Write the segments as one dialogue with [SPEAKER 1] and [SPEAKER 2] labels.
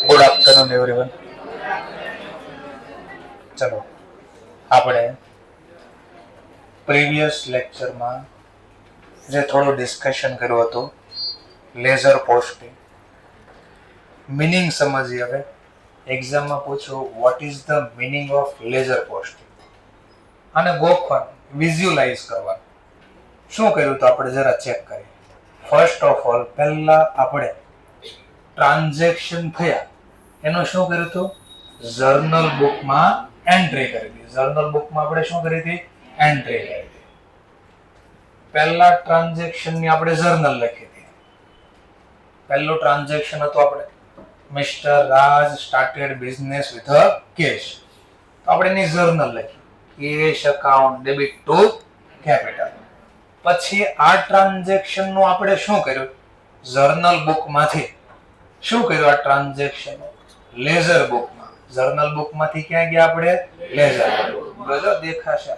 [SPEAKER 1] Good afternoon everyone. ચલો આપણે previous લેક્ચરમાં જે થોડું ડિસ્કશન કર્યું હતું લેઝર પોસ્ટિંગ, મિનિંગ સમજીએ. હવે એક્ઝામમાં પૂછો what is the meaning of ledger posting, અને ગોખવાનું, વિઝ્યુલાઇઝ કરવાનું. શું કર્યું તો આપણે જરા ચેક કરીએ. ફર્સ્ટ ઓફ ઓલ પહેલા આપણે ટ્રાન્ઝેક્શન થયા એનું શું કર્યું હતું, જર્નલ બુકમાં એન્ટ્રી કરી હતી. જર્નલ બુકમાં આપણે શું કરી હતી, એન્ટ્રી કરી હતી. પહેલા ટ્રાન્ઝેક્શન ની આપણે જર્નલ લખી હતી. પહેલું ટ્રાન્ઝેક્શન હતું આપણે mister Raj started business with a cash, તો આપણે એની જર્નલ લખી, cash account debit to capital. પછી આ ટ્રાન્ઝેક્શન નું આપણે શું કર્યું, જર્નલ બુકમાંથી શું કર્યું, આ ટ્રાન્ઝેક્શન લેઝર બુકમાં. જર્નલ બુકમાંથી ક્યાં ગયા આપણે, લેઝર બુક. દેખાશે.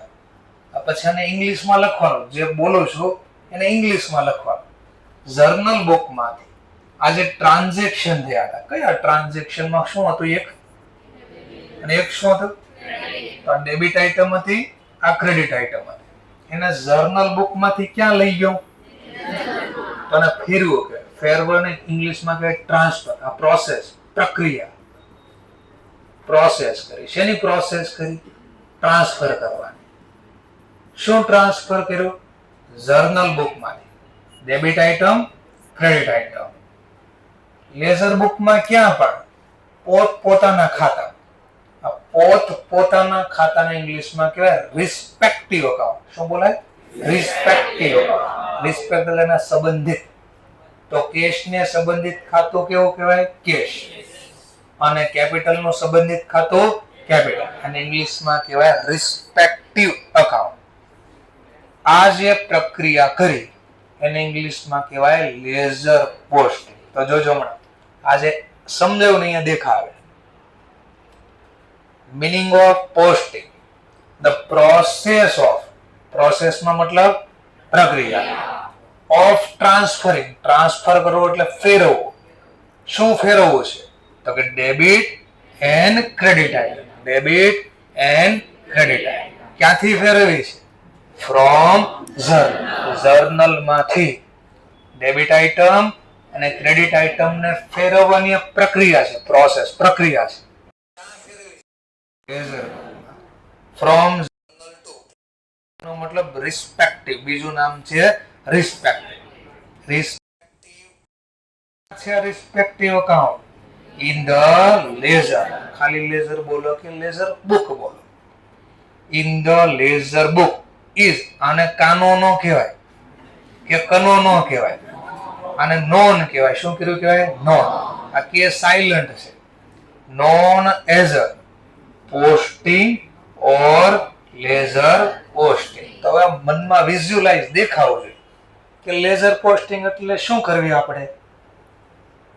[SPEAKER 1] પછી આને ઇંગ્લિશમાં લખવાનું, જે બોલું છું એને ઇંગ્લિશમાં લખવાનું. જર્નલ બુકમાંથી આ જે ટ્રાન્ઝેક્શન થયા હતા, કયા ટ્રાન્ઝેક્શનમાં શું હતું, એક અને એક શું હતું, તો આ ડેબિટ આઇટમ હતી, આ ક્રેડિટ આઇટમ હતી. એને જર્નલ બુકમાંથી ક્યાં લઈ ગયો, તો એને ફેરવ્યું. કે ફેરવને ઇંગ્લિશમાં કહેવાય ટ્રાન્સફર. આ પ્રોસેસ, પ્રક્રિયા, પ્રોસેસ કરી. શેની પ્રોસેસ કરી, ટ્રાન્સફર કરવાની. શું ટ્રાન્સફર કર્યું, જર્નલ બુકમાંથી debit item credit item. Ledger બુકમાં ક્યાં પણ પોતાના ખાતા. પોતાના ખાતાને ઇંગ્લિશમાં કહેવાય રિસ્પેક્ટિવ અકાઉન્ટ. શું બોલાય, રિસ્પેક્ટિવ અકાઉન્ટ. રિસ્પેક્ટ એટલે સંબંધિત. તો કેશ ને સંબંધિત ખાતું કેવું કહેવાય, કેશ. અને કેપિટલ નું સંબંધિત ખાતું કેપિટલ, અને ઇંગ્લિશમાં કહેવાય રિસ્પેક્ટિવ અકાઉન્ટ. આ જે પ્રક્રિયા કરી એને ઇંગ્લિશમાં કહેવાય લેઝર પોસ્ટિંગ. તો જોજો હમણાં આજે સમજાવું ને અહીંયા દેખાવે. Meaning of posting, the process of, પ્રોસેસમાં મતલબ પ્રક્રિયા, ઓફ ટ્રાન્સફરિંગ, ટ્રાન્સફર કરવો એટલે ફેરવવું. શું ફેરવવું છે, તો કે debit and credit item. Debit and credit item ક્યાંથી ફેરવી છે, ફ્રોમ જર્નલ. જર્નલ માંથી ડેબિટ આઇટમ અને ક્રેડિટ આઇટમ ને ફેરવવાની પ્રક્રિયા છે, પ્રોસેસ, પ્રક્રિયા છે. ફ્રોમ જર્નલ ટુ નો મતલબ રિસ્પેક્ટિવ, બીજું નામ છે respective. Respective account in the ledger. ખાલી લેઝર બોલો કે લેઝર બુક બોલો. In the ledger book is, આને કાનો નો કહેવાય કે કનો નો કહેવાય, આને નોન કહેવાય. શું કર્યું કહેવાય, નોન. આ કે સાયલન્ટ છે. Known as a posting or ledger posting. તો હવે મનમાં વિઝ્યુલાઇઝ દેખાવું જોઈએ કે લેઝર પોસ્ટિંગ એટલે શું કરવી આપણે,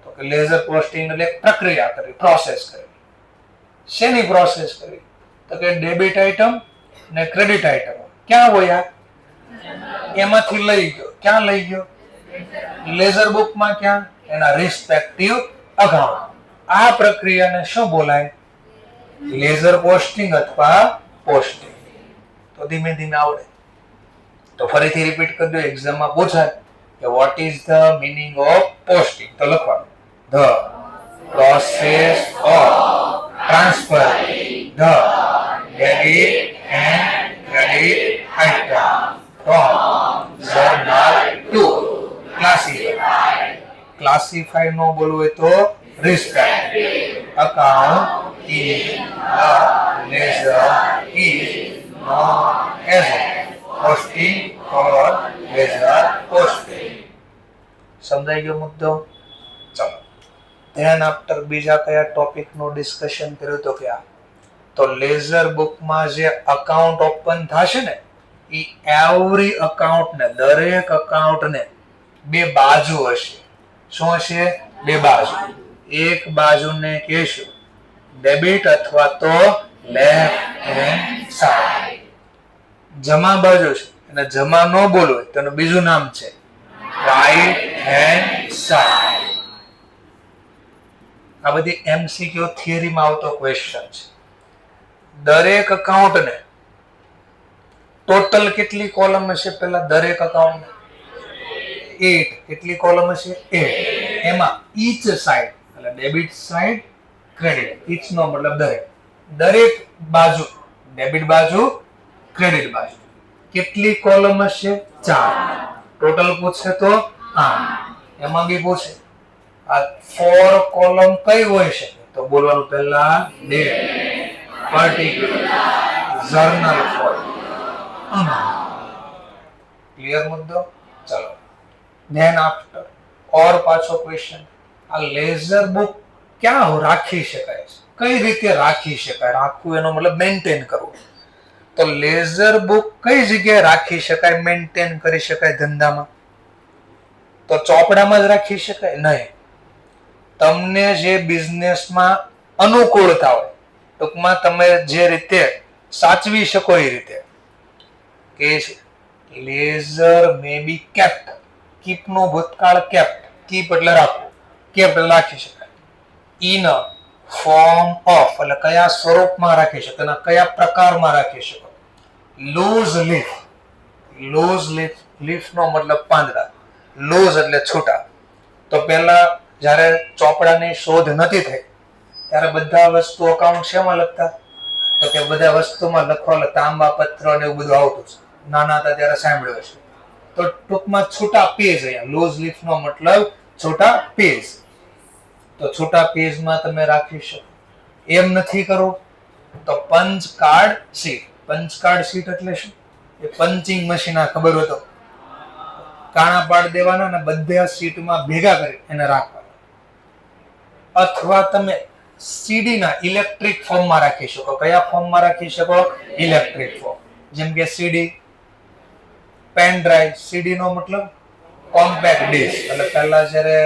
[SPEAKER 1] તો કે લેઝર પોસ્ટિંગ એટલે પ્રક્રિયા કરવી, પ્રોસેસ કરવી. શેની પ્રોસેસ કરવી, તો કે ડેબિટ આઇટમ ને ક્રેડિટ આઇટમ ક્યાં હોય, એમાંથી લઈ ગયો. ક્યાં લઈ ગયો, લેઝર બુકમાં. ક્યાં, એના રિસ્પેક્ટિવ અકાઉન્ટ. આ પ્રક્રિયાને શું બોલાય, લેઝર પોસ્ટિંગ અથવા પોસ્ટિંગ. તો ધીમે ધીમે આવડે. તો ફરીથી રિપીટ કરજો, એક્ઝામમાં પૂછાય કે what is the meaning of posting. તો લખવાનું, the process of transferring the debit and credit item from journal to classified. Classified નો બોલવું હોય તો respective account in the leisure is known as posting or leisure posting. સમજાઈ ગયો મુદ્દો? ચલો ધ્યાન આફ્ટર બીજા કયા ટોપિક નું ડિસ્કશન કર્યું તો કે તો લેઝર બુકમાં જે અકાઉન્ટ ઓપન થશે ને, એ એવરી અકાઉન્ટ ને, દરેક અકાઉન્ટ ને બે બાજુ હશે. શું હશે, બે બાજુ. એક બાજુને કહેશું ડેબિટ અથવા તો લેફ્ટ હેન્ડ સાઈડ. જમા બાજુ છે અને જમા ન બોલવું હોય તેનું બીજું નામ છે રાઈટ હેન્ડ સાઈડ. આ બધી MCQ થિયરીમાં આવતો ક્વેશ્ચન છે. દરેક અકાઉન્ટને ટોટલ કેટલી કોલમ હશે? પેલા દરેક અકાઉન્ટ 8. કેટલી કોલમ હશે? 8. એમાં ઈચ સાઈડ એટલે ડેબિટ સાઈડ, ક્રેડિટ. ઈચ નો મતલબ દરેક બાજુ, ડેબિટ બાજુ, ક્રેડિટ બાજુ કેટલી કોલમ હશે? 4. ટોટલ પૂછે તો 8. એમાં બી પૂછે આ 4 કોલમ કઈ હોય શકે? તો બોલવાનું પહેલા date, particular, journal fault. Clear મુદ્દો? ચલો ધેન આફ્ટર ઓર પાછો ક્વેશ્ચન, આ લેઝર બુક ક્યાં રાખી શકાય છે? કઈ રીતે રાખી શકાય? રાખવું એનો મતલબ મેન્ટેન કરવું. તો લેઝર બુક કઈ જગ્યાએ રાખી શકાય, મેન્ટેન કરી શકાય ધંધામાં? તો ચોપડામાં જ રાખી શકાય? નહીં. તમને જે બિઝનેસમાં અનુકૂળતા હોય, ટૂંકમાં તમે જે રીતે સાચવી શકો એ રીતે કે લેઝર મે બી કેપ્ટ. કીપ નો ભૂતકાળ કેપ્ટ. કીપ એટલે રાખવું, કેપ્ટ એટલે રાખી શકાય. ઇન ફોર્મ ઓફ એટલે કયા સ્વરૂપમાં રાખી શકો, કયા પ્રકારમાં રાખી શકો. Loose leaf. Loose leaf, leaf નો મતલબ પાંદડા, લૂઝ એટલે છૂટા. તો પહેલા જ્યારે ચોપડાની શોધ નથી થઈ ત્યારે બધા વસ્તુ અકાઉન્ટ શેમાં લખતા? તો કે બધા વસ્તુમાં લખવા તાંબા પત્ર ને એવું બધું આવતું છે. નાના હતા ત્યારે સાંભળ્યું છે. તો ટૂંકમાં છૂટા પેજ. અહીંયા લૂઝ લીફ નો મતલબ છૂટા પેજ. તો છૂટા પેજમાં તમે રાખી શકો. એમ નથી કરવું તો પંચ કાર્ડ શીટ. પંચ કાર્ડ શીટ એટલે શું? એ પંચિંગ મશીન. આ ખબર હોય તો કાણા પાડ દેવાના અને બધા શીટમાં ભેગા કરી એને રાખવાના. અથવા તમે સીડી ના ઇલેક્ટ્રિક ફોર્મમાં રાખી શકો. કયા ફોર્મમાં રાખી શકો? Electric form. જેમ કે સીડી, પેન ડ્રાઈવ. સીડી નો મતલબ કોમ્પેક્ટ ડિસ્ક. એટલે પહેલા જ્યારે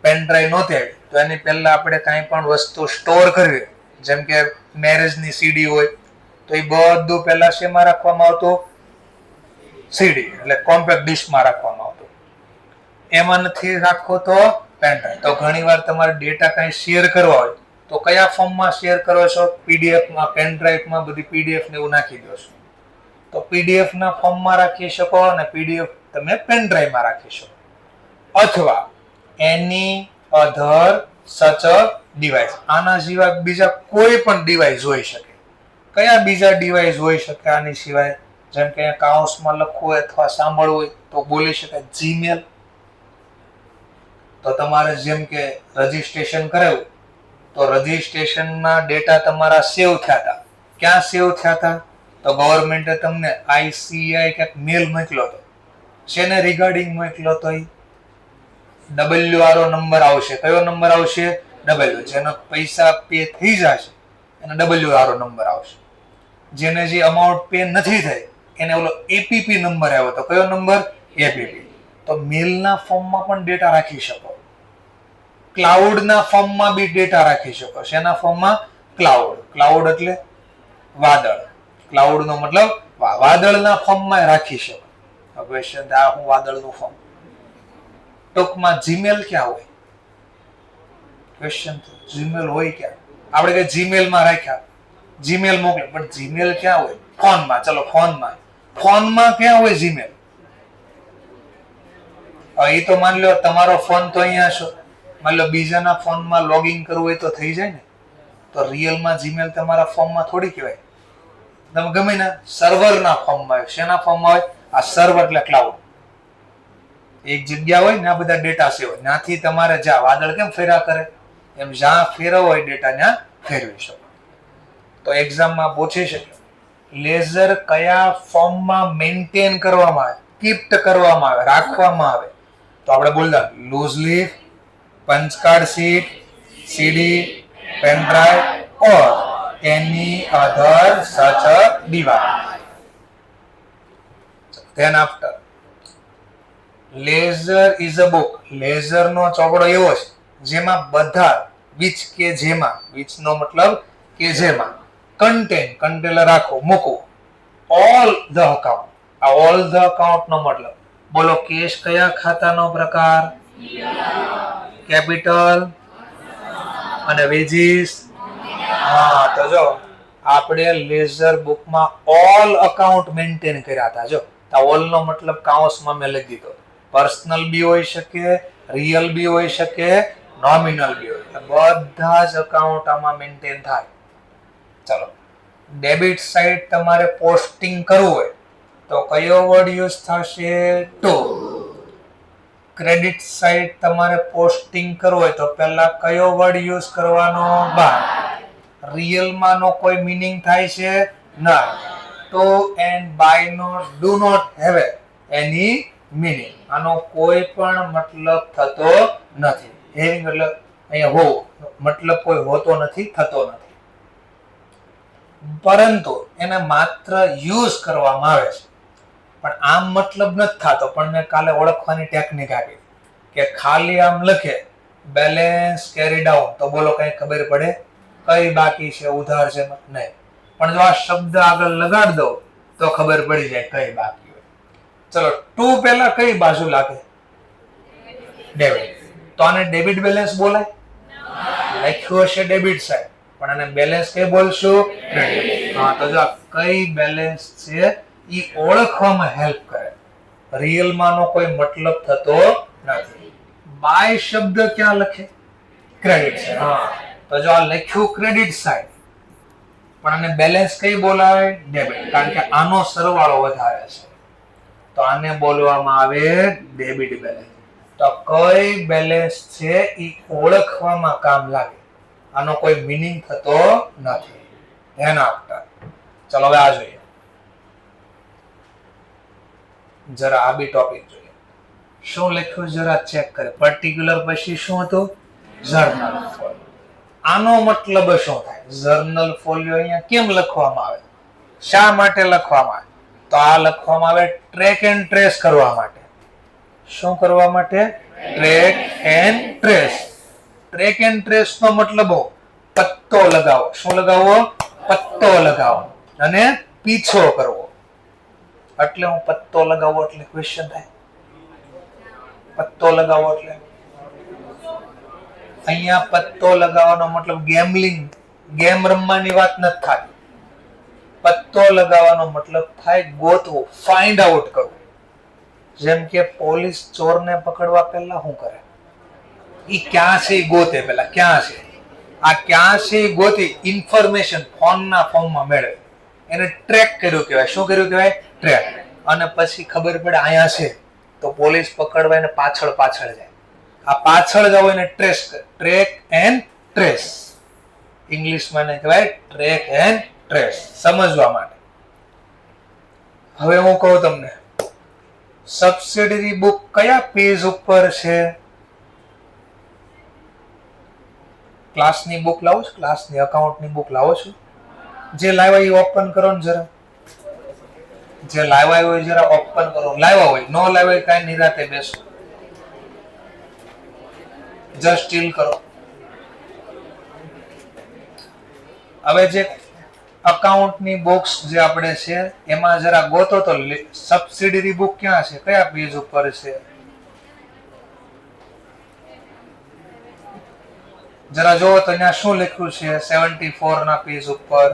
[SPEAKER 1] પેન ડ્રાઈવ નહોતી આવી તો એની પહેલા આપણે કાંઈ પણ વસ્તુ સ્ટોર કરવી, જેમ કે મેરેજની સીડી હોય તો એ બધું પહેલા શેમાં રાખવામાં આવતું? સીડી એટલે કોમ્પેક્ટ ડિસ્કમાં રાખવામાં આવતું. એમાં નથી રાખવો તો પેન ડ્રાઈવ. તો ઘણીવાર તમારે ડેટા કાંઈ શેર કરવા હોય તો કયા ફોર્મમાં શેર કરો છો? પીડીએફમાં, પેન ડ્રાઈવમાં બધી પીડીએફ ને એવું નાખી દો છો. તો પીડીએફ ના ફોર્મમાં રાખી શકો અને પીડીએફ તમે પેન ડ્રાઈવમાં રાખી શકો. અથવા એની અધર સચ ડિવાઇસ. આના સિવાય બીજા કોઈ પણ ડિવાઇસ હોઈ શકે. કયા બીજા ડિવાઇસ હોઈ શકે આની સિવાય? જેમ કે કાઉન્સમાં લખવું હોય અથવા સાંભળવું હોય તો બોલી શકાય જીમેલ. તો તમારે જેમ કે રજીસ્ટ્રેશન કરાવ્યું તો રજીસ્ટ્રેશનના ડેટા તમારા સેવ થયા હતા. ક્યાં સેવ થયા હતા? તો ગવર્મેન્ટે તમને ICAI કે મેલ મોકલ્યો હતો. શેને રિગાર્ડિંગ મોકલ્યો હતો? WRO નંબર આવશે. કયો નંબર આવશે? W. જેનો પૈસા પે થઈ જશે એને WRO નંબર આવશે. જેને જે અમાઉન્ટ પે નથી થઈ એને ઓલો APP નંબર આવ્યો તો કયો નંબર? APP. તો મેલના ફોર્મમાં પણ ડેટા રાખી શકો. ક્લાઉડના ફોર્મમાં બી ડેટા રાખી શકો. શેના ફોર્મમાં? ક્લાઉડ. ક્લાઉડ એટલે વાદળ. ક્લાઉડ નો મતલબ વાદળના ફોર્મમાં રાખી શકો. ક્વેશ્ચન આ હું વાદળનું ફોર્મ. ટૂંકમાં જીમેલ ક્યાં હોય? ક્વેશ્ચન જીમેલ હોય ક્યાં? આપણે કે જીમેલમાં રાખ્યા, જીમેલ મોકલે, પણ જીમેલ ક્યાં હોય? ફોનમાં. ચલો ફોનમાં. ફોનમાં ક્યાં હોય જીમેલ? એ તો માની લો તમારો ફોન તો અહીંયા છો, માની લો બીજાના ફોનમાં લોગિન કરવું હોય તો થઈ જાય ને. તો રિયલમાં જીમેલ તમારા ફોર્મમાં થોડી કહેવાય. તમે ગમે ને સર્વરના ફોર્મમાં હોય. શેના ફોર્મમાં હોય? આ સર્વર એટલે ક્લાઉડ. એક જગ્યા હોય ને આ બધા ડેટા સેવ હોય. ત્યાંથી તમારે જ્યાં વાદળ કેમ ફેરા કરે એમ જ્યાં ફેરવો હોય ડેટા ત્યાં ફેરવી શકો. તો એક્ઝામમાં પૂછી શકે લેઝર કયા ફોર્મમાં મેન્ટેન કરવામાં આવે, કીપ્ટ કરવામાં આવે, રાખવામાં આવે? તો આપણે બોલતા loose leaf, punch card sheet, CD, pen drive or any other such device. Then after ledger is a book. Ledger નો ચોપડો એવો છે જેમાં બધા વિચ કે જેમાં, વિચ નો મતલબ કે જેમાં, કન્ટેન, કન્ટેનર રાખો, મૂકવું, ઓલ ધ અકાઉન્ટ. આ ઓલ ધ અકાઉન્ટ નો મતલબ બોલો, કેશ કયા ખાતાનો પ્રકાર? કેપિટલ અને વેજીસ. હા, તો જો આપણે લેઝર બુકમાં ઓલ અકાઉન્ટ મેન્ટેન કર્યા હતા. જો ઓલ નો મતલબ કાઉન્સમાં મેં લખી દીધો. પર્સનલ બી હોઈ શકે, રિયલ બી હોઈ શકે, નોમિનલ બી હોય, બધા જ અકાઉન્ટ આમાં મેન્ટેન થાય. ચલો, ડેબિટ સાઇડ તમારે પોસ્ટિંગ કરવું હોય તો કયો વર્ડ યુઝ થશે? ટુ. ક્રેડિટ સાઇડ તમારે પોસ્ટિંગ કરવું હોય તો પહેલા કયો વર્ડ યુઝ કરવાનો? બાય. રિયલ માં નો કોઈ મીનિંગ થાય છે? ના. To and by no do not have any meaning. આનો કોઈ પણ મતલબ થતો નથી. હેવિંગ એટલે અહીંયા હો, મતલબ કોઈ હોતો નથી, થતો નથી. પરંતુ એને માત્ર યુઝ કરવામાં આવે છે, પણ આમ મતલબ નથી થતો. પણ મેં કાલે ઓળખવાની ટેકનિક આપી કે ખાલી આમ લખે બેલેન્સ કેરી ડાઉન તો બોલો કઈ ખબર પડે કઈ બાકી છે, ઉધાર છે? નહીં. પણ જો આ શબ્દ આગળ લગાડ દો તો ખબર પડી જાય કઈ બાકી હોય. ચલો, ટુ પહેલા કઈ બાજુ લાગે? ડેબિટ. તો આને ડેબિટ બેલેન્સ બોલાય? લખ્યું હશે ડેબિટ સાઈડ, પણ આને બેલેન્સ કઈ બોલશું? ક્રેડિટ. હા, તો જો કઈ બેલેન્સ છે ઈ ઓળખવામાં હેલ્પ કરે. રિયલ માંનો કોઈ મતલબ થતો નથી. બાય શબ્દ ક્યાં લખે? Credit side. હા, તો જો આ લખ્યું ક્રેડિટ સાઈડ, પણ આને બેલેન્સ કઈ બોલાવે? ડેબિટ. કારણ કે આનો સરવાળો વધારે છે, તો આને બોલવામાં આવે ડેબિટ બેલેન્સ. તો કઈ બેલેન્સ છે ઈ ઓળખવામાં કામ લાગે. આનો કોઈ મીનિંગ થતો નથી. ધ્યાન આપતા. ચલો હવે આ જોઈએ, જરા આ બી ટોપિક જોઈએ. શું લખ્યું જરા ચેક કરે. પર્ટિક્યુલર પછી શું હતું? Journal folio. આનો મતલબ શું થાય? જર્નલ ફોલિયો અહીંયા કેમ લખવામાં આવે? શા માટે લખવામાં આવે? તો આ લખવામાં આવે ટ્રેક એન્ડ ટ્રેસ કરવા માટે. શું કરવા માટે? Track and trace. Track and trace નો મતલબ પત્તો લગાવો. શું લગાવવો? પત્તો લગાવો અને પીછો કરવો. એટલે હું પત્તો લગાવો એટલે ક્વેશ્ચન થાય. પત્તો લગાવો એટલે અહીંયા પત્તો લગાવવાનો મતલબ ગેમ્બલિંગ, ગેમ રમવાની વાત નથી થતી. પત્તો લગાવવાનો મતલબ થાય ગોતવું, ફાઇન્ડ આઉટ કરવું. જેમ કે પોલીસ ચોરને પકડવા પહેલા શું કરે? ઈ ક્યાં છે ઈ ગોતે. પહેલા ક્યાં છે, આ ક્યાં છે ઈ ગોતી ઇન્ફોર્મેશન ફોનના ફોર્મમાં મેળવે. એને ટ્રેક કર્યું કહેવાય. શું કર્યું કહેવાય? ટ્રેક. અને પછી ખબર પડે અહીંયા છે તો પોલીસ પકડવા એને પાછળ પાછળ જાય. આ પાછળ જાવ એને ટ્રેસ, ટ્રેક એન્ડ ટ્રેસ. ઇંગ્લિશમાં એને કહેવાય ટ્રેક એન્ડ ટ્રેસ. સમજવા માટે હવે હું કહું તમને, સબસિડરી બુક કયા પેજ ઉપર છે? ક્લાસની બુક લાવો છો? ક્લાસની અકાઉન્ટની બુક લાવો છો? જે લાવ્યા એ ઓપન કરો ને જરા. જે લાવ્યા હોય જરા ઓપન કરો. લાવ્યા હોય, નો લાવ્યા હોય કાંઈ નિરાતે બેસો, જસ્ટ ચીલ કરો. હવે જે અકાઉન્ટની બોક્સ જે આપણે છે એમાં જરા ગોતો તો સબસિડરી બુક ક્યાં છે, કયા પેજ ઉપર છે? જરા જોવો તો અહીંયા શું લખ્યું છે? 74 ના પેજ ઉપર.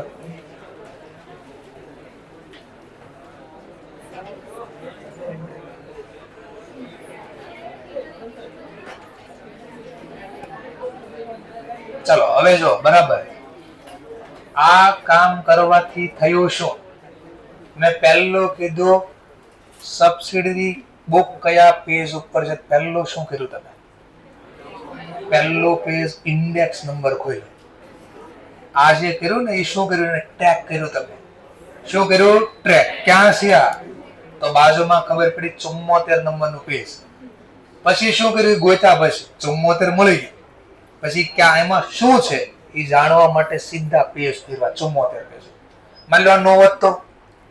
[SPEAKER 1] ચલો હવે જો બરાબર આ કામ કરવાથી થયું શું? મેં પહેલું કીધું સબસિડરી બુક કયા પેજ ઉપર છે. પહેલું શું કર્યું તમે? પહેલું પેજ ઇન્ડેક્સ નંબર ખોલ્યો. આ જે કર્યું ને એ શું કર્યું? ટ્રેક કર્યું. તમે શું કર્યું? ટ્રેક. ક્યાં છે આ? તો બાજુમાં ખબર પડી 74 નંબરનું પેજ. પછી શું કર્યું? ગોતા. પછી 74 મળી ગયું. પછી ક્યાં એમાં શું છે એ જાણવા માટે સીધા પેજ ફેરવા. 74 પેજ. માની લો નો વધતો,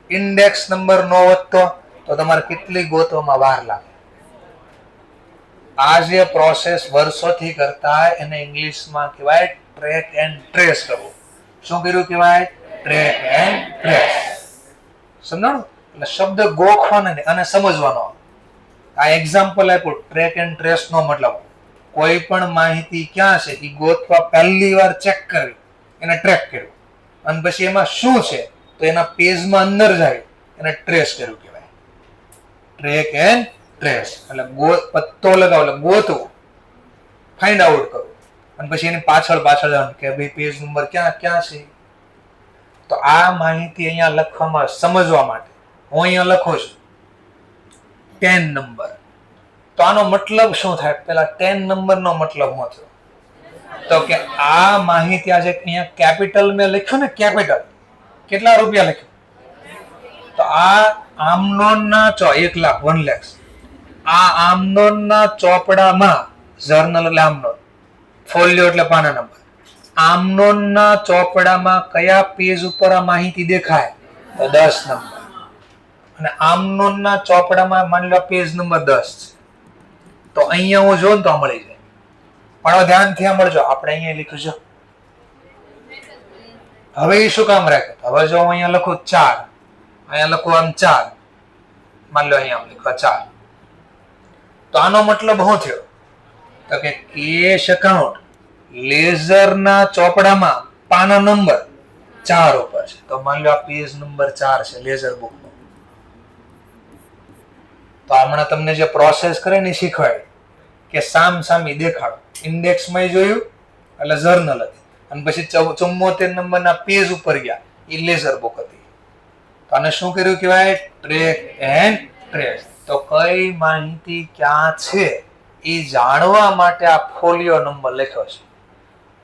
[SPEAKER 1] ઇન્ડેક્સ નંબર નો વધતો તો તમારે કેટલી ગોતવામાં વાર લાગે. આ જે પ્રોસેસ વર્ષોથી કરતા એને ઇંગ્લિશમાં કહેવાય ટ્રેક એન્ડ ટ્રેસ કરવું. શું કર્યું કહેવાય? Track and trace. સમજાણું? એટલે શબ્દ ગોખવાનો નહીં અને સમજવાનો. આ એક્ઝામ્પલ આપ્યું ટ્રેક એન્ડ ટ્રેસ નો મતલબ કોઈ પણ માહિતી ક્યાં છે એ ગોતવા પહેલી વાર ચેક કરવી, એને ટ્રેક કર્યું અને પછી એમાં શું છે તો એના પેજમાં અંદર જાય એને ટ્રેસ કર્યું કહેવાય. ટ્રેક એન્ડ ટ્રેસ એટલે પત્તો લગાવો એટલે ગોતવું, ફાઇન્ડ આઉટ કરવું અને પછી એની પાછળ જવાનું કે ભાઈ પેજ નંબર ક્યાં છે. તો આ માહિતી અહીંયા લખવામાં સમજવા માટે હું અહીંયા લખું છું 10 નંબર. તો આનો મતલબ શું થાય? પેલા 10 નંબરનો મતલબ શું થયો? તો કે આ માહિતી આજે અહીંયા કેપિટલ મેં લખ્યું ને, કેપિટલ કેટલા રૂપિયા લખ્યું? તો આ આમનોનના 1 લાખ 1 lakhs આ આમનોનના ચોપડામાં, જર્નલ એટલે આમનોન, ફોલિયો એટલે પાના નંબર, આમનોનના ચોપડામાં કયા પેજ ઉપર આ માહિતી દેખાય? તો 10 નંબર. અને આમનોનના ચોપડામાં માની લો પેજ નંબર 10 છે તો અહીંયા હું જોઉં તો મળી જાય. પણ ધ્યાનથી સાંભળજો, આપણે અહીંયા લખ્યું છે. હવે એ શું કામ રાખે? હવે જો હું અહીંયા લખું 4, અહીંયા લખું આમ 4, માની લો અહીંયા લખું 4, તો આનો મતલબ શું થયો? તો કે કેશ એકાઉન્ટ લેઝરના ચોપડામાં પાના નંબર 4 ઉપર છે. તો માની લો આ પેજ નંબર 4 છે લેઝર બુકનો. તો હમણાં તમને જે પ્રોસેસ કરે ને શીખવાય કે સામસામી દેખાડો. ઇન્ડેક્સમાં જોયું એટલે જર્નલ હતી અને પછી 74 નંબરના પેજ ઉપર ગયા એ લેઝર બુક હતી. તો આને શું કર્યું કહેવાય? Track and trace. તો કઈ માહિતી ક્યાં છે એ જાણવા માટે આ ફોલિયો નંબર લખ્યો છે.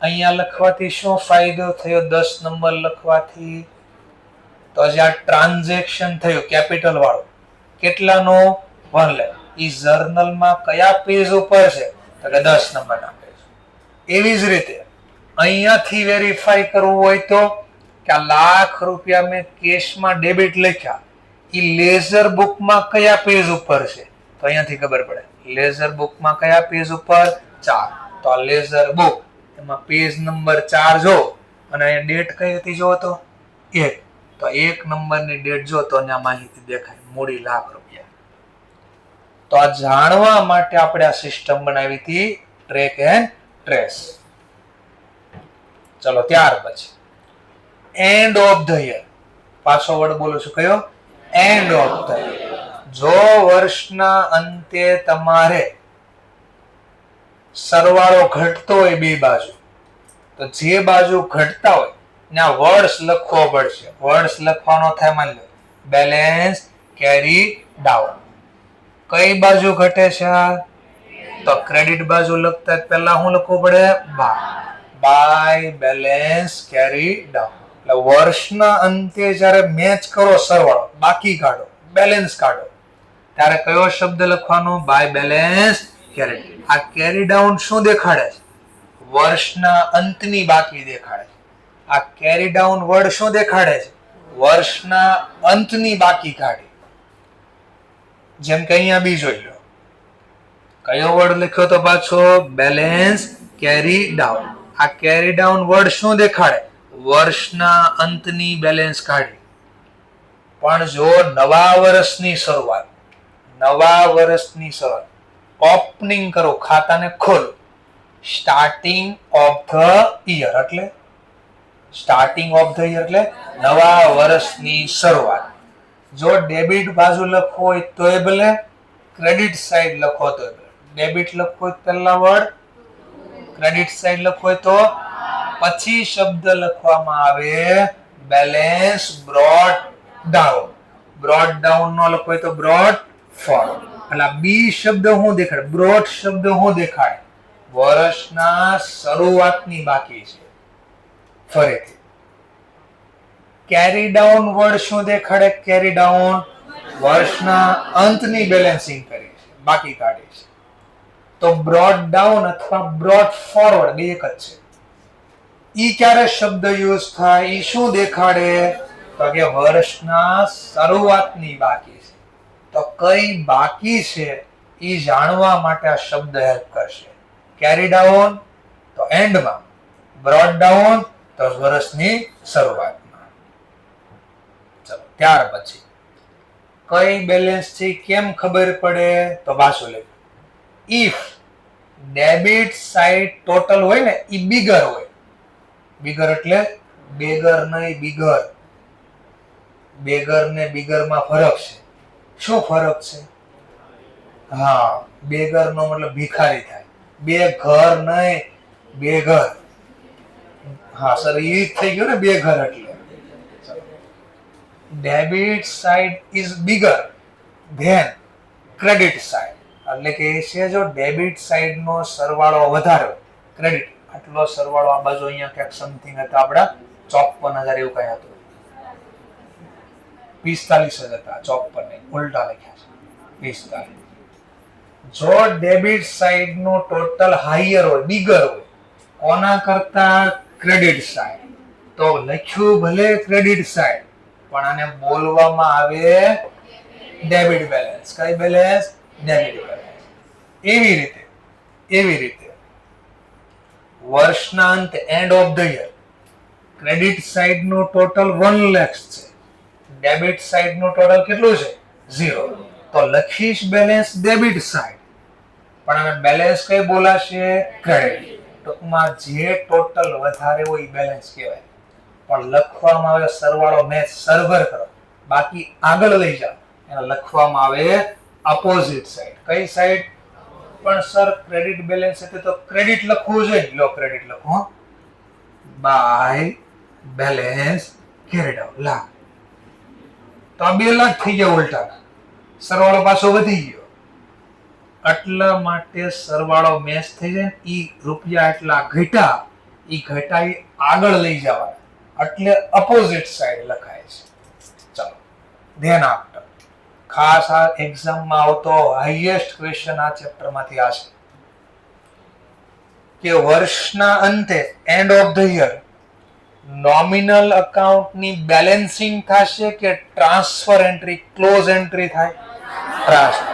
[SPEAKER 1] અહીંયા લખવાથી શું ફાયદો થયો? 10 નંબર લખવાથી તો જે આ ટ્રાન્ઝેક્શન થયું કેપિટલ વાળું કેટલાનો? 1 lakh. ઈ જર્નલમાં કયા પેજ ઉપર છે? તો કે 10 નંબરના પેજ. એવી જ રીતે અહીંયાથી વેરીફાઈ કરવું હોય તો કે આ લાખ રૂપિયા મેં કેશમાં ડેબિટ લખ્યા ઈ લેઝર બુકમાં કયા પેજ ઉપર છે? તો અહીંયાથી ખબર પડે. લેઝર બુકમાં કયા પેજ ઉપર? 4. તો આ લેઝર બુક એમાં પેજ નંબર 4 જો અને અહીંયા ડેટ કઈ હતી જો તો 1. તો 1 નંબરની ડેટ જો તો અહીંયા માહિતી દેખાય, મૂડી લાખ રૂપિયા. તો આ જાણવા માટે આપણે આ સિસ્ટમ બનાવી હતી ટ્રેક એન્ડ ટ્રેસ. ચલો ત્યાર પછી એન્ડ ઓફ ધ યર. પાછો વર્ડ બોલું છું કયો? And of the year. જો વર્ષના અંતે તમારે સરવાળો ઘટતો હોય બે બાજુ, તો જે બાજુ ઘટતા હોય ત્યાં વર્ડ્સ લખવો પડશે. વર્ડ્સ લખવાનો થાય માની લો બેલેન્સ કેરી ડાઉન. કઈ બાજુ ઘટે છે? તો ક્રેડિટ બાજુ લખતા પહેલા શું લખવું પડે? By balance carry down. એટલે વર્ષના અંતે જ્યારે મેચ કરો સરવાળો, બાકી કાઢો, બેલેન્સ કાઢો, ત્યારે કયો શબ્દ લખવાનો? બાય બેલેન્સ કેરી. આ કેરી ડાઉન શું દેખાડે છે? વર્ષના અંતની બાકી દેખાડે છે. આ કેરી ડાઉન વર્ડ શું દેખાડે છે? વર્ષના અંતની બાકી કાઢી. જેમ કે અહીંયા બી જોઈ લો, કયો વર્ડ લખ્યો તો પાછો? Balance carry down. આ કેરી ડાઉન વર્ડ શું દેખાડે? વર્ષના અંતની બેલેન્સ કાઢી. પણ જો નવા વર્ષની શરૂઆત ઓપનિંગ કરો, ખાતાને ખોલો, સ્ટાર્ટિંગ ઓફ ધ યર એટલે નવા વર્ષની શરૂઆત. જો ડેબિટ બાજુ લખવો હોય તો એ ભલે, ક્રેડિટ સાઈડ લખો તો ભલે. ડેબિટ લખવો હોય પહેલા વર્ડ, ક્રેડિટ સાઈડ લખવો હોય તો પછી શબ્દ લખવામાં આવે balance brought down. Brought down નો લખવો હોય તો બ્રોટ ફોરવર્ડ. એટલે બી શબ્દ શું દેખાડે? બ્રોટ શબ્દ શું દેખાડે? વર્ષના શરૂઆતની બાકી છે. ફરીથી કેરી ડાઉન વર્ડ શું દેખાડે? કેરી ડાઉન વર્ષના અંતની બેલેન્સિંગ કરી છે, બાકી કાઢી છે. તો બ્રોટ ડાઉન અથવા બ્રોટ ફોરવર્ડ બે એક જ છે. ઈ ક્યારે શબ્દ યુઝ થાય? ઈ શું દેખાડે? તો કે વર્ષના શરૂઆતની બાકી છે. તો કઈ બાકી છે ઈ જાણવા માટે આ શબ્દ હેલ્પ કરશે. કેરી ડાઉન તો એન્ડમાં, બ્રોટ ડાઉન તો વર્ષની શરૂઆતમાં. ચલો ત્યાર પછી કઈ બેલેન્સ છે કેમ ખબર પડે? તો પાછું લખ્યું, ઇફ ડેબિટ સાઇડ ટોટલ હોય ને એ બિગર હોય. બિગર એટલે બેગર નહીં, બિગર. બેગર ને બિગર માં ફરક છે. શું ફરક છે? હા, બેગર નો મતલબ ભિખારી થાય. બે ઘર નહીં, બેઘર. હા સર, એ થઈ ગયું ને બેઘર એટલે. Debit side is bigger than credit side. એટલે કે છે જો ડેબિટ સાઇડ નો સરવાળો વધારે, ક્રેડિટ આટલો સરવાળો આ બાજુ અહીંયા ક્યાંક સમથિંગ હતા આપડા 54,000 એવું કઈ હતું. 45 જ હતા, 54 નહીં, ઉલટા લખ્યા છે 45. જો ડેબિટ સાઇડ નો ટોટલ હાયર હોય, બિગર હોય, કોના કરતા? Credit side. તો લખ્યું ભલે ક્રેડિટ સાઇડ, પણ આને બોલવામાં આવે ડેબિટ બેલેન્સ. કઈ બેલેન્સ? Debit balance. એવી રીતે વર્ષના અંત and of the year credit side નું ટોટલ 1 લાખ છે, ડેબિટ સાઇડ નું ટોટલ કેટલું છે? 0. તો લખીશ બેલેન્સ ડેબિટ સાઇડ, પણ હવે બેલેન્સ કઈ બોલાશે? ક્રેડિટ. ટૂંકમાં જે ટોટલ વધારે હોય એ બેલેન્સ કહેવાય, પણ લખવામાં આવે સરવાળો મેચ સરભર કરો, બાકી આગળ લઈ જાઓ એને લખવામાં આવે અપોઝિટ સાઇડ. કઈ સાઇડ? પણ સર ક્રેડિટ બેલેન્સ એટલે તો ક્રેડિટ લખવું જોઈએ. લો ક્રેડિટ લખો, બાય બેલેન્સ કેરીડ આઉટ લાખ. તો આ 2 લાખ થઈ ગયા ઉલટા, સરવાળો પાછો વધી ગયો. એટલા માટે સરવાળો મેચ થઈ જાય, ઈ રૂપિયા એટલા ઘટ્યા, ઈ ઘટાઈ આગળ લઈ જવાના, એટલે અપોઝિટ સાઇડ લખાય છે. ચાલો ધ્યાન આપજો. ખાસ આ એક્ઝામમાં આવતો હાઈએસ્ટ ક્વેશ્ચન આ ચેપ્ટરમાંથી આ છે કે વર્ષના અંતે end of the year nominal અકાઉન્ટની બેલેન્સિંગ થશે કે ટ્રાન્સફર એન્ટ્રી, ક્લોઝ એન્ટ્રી થાય? ટ્રાન્સફર.